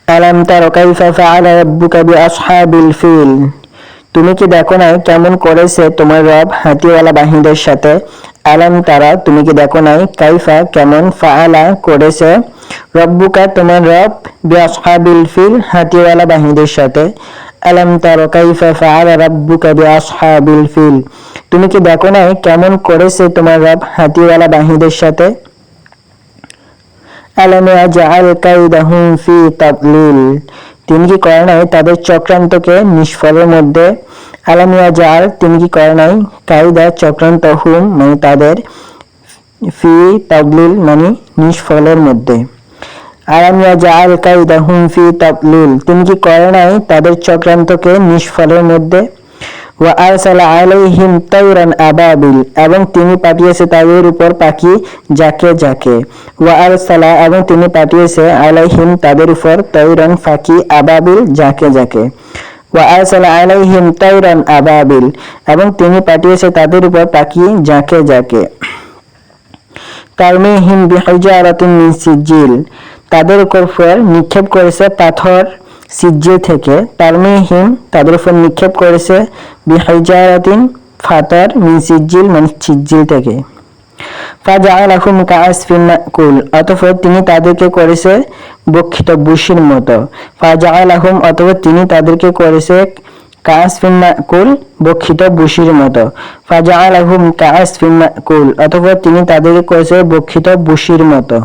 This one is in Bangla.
আলাম তারা কাইফা ফাআলা রাব্বুকা বিআসহাবিল ফিল, তুমি কি দেখো নাই কেমন করেছে তোমার রব হাতিওয়ালা বাহিনীদের সাথে। আলাম তারা, তুমি কি দেখো নাই, কাইফা কেমন, ফাআলা করেছে, রব্বুকা তোমার রব, বিআসহাবিল ফিল হাতিওয়ালা বাহিনীদের সাথে। আলাম তারা কাইফা ফাআলা রাব্বুকা বিআসহাবিল ফিল, তুমি কি দেখো নাই কেমন করেছে তোমার রব হাতিওয়ালা বাহিনীদের সাথে। আলাম ইয়াজআল কাইদাহুম ফি তাদলিল, তিনি কি করে নাই তাদের চক্রান্তকে নিষ্ফলের মধ্যে। আলাম ইয়াজআল, তিনি কি করে নাই, কাইদা চক্রান্ত, হুম মানে তাদের, ফি তাদলিল মানে নিষ্ফলের মধ্যে। আলাম ইয়াজআল কাইদাহুম ফি তাদলিল, তিনি কি করে নাই তাদের চক্রান্তকে নিষ্ফলের মধ্যে। ওয়া আরসালা আলাইহিম তায়রান আবাবিল, এবং তিনি পাঠিয়েছে তাদের উপর পাখি যাকে যাকে। ওয়া আরসালা, এবং তিনি পাঠিয়েছে আলাইহিম তাদের উপর, তায়রান পাখি, আবাবিল যাকে যাকে। ওয়া আরসালা আলাইহিম তায়রান আবাবিল, এবং তিনি পাঠিয়েছে তাদের উপর পাখি যাকে যাকে। তারমিহিম বিহিজারাতিন মিন সিজিল, তাদের উপর নিক্ষেপ করেছে পাথর সিজিল থেকে। তারমিহিম তাদের উপর নিক্ষেপ করেছে, বিহিজারাতিন পাথর, মিন সিজিল মানে সিজিল থেকে। ফাজআলাহুম কাআসফিন মাকুল, অতঃপর তিনি তাদেরকে করেছে বক্ষিত বুশির মতো। ফাজআলাহুম, অতঃপর তিনি তাদেরকে করেছে কাআসফিন মাকুল, বক্ষিত বুশির মতো। ফাজআলাহুম কাআসফিন মাকুল, অতঃপর তিনি তাদেরকে করেছে বক্ষিত বুশির মতো।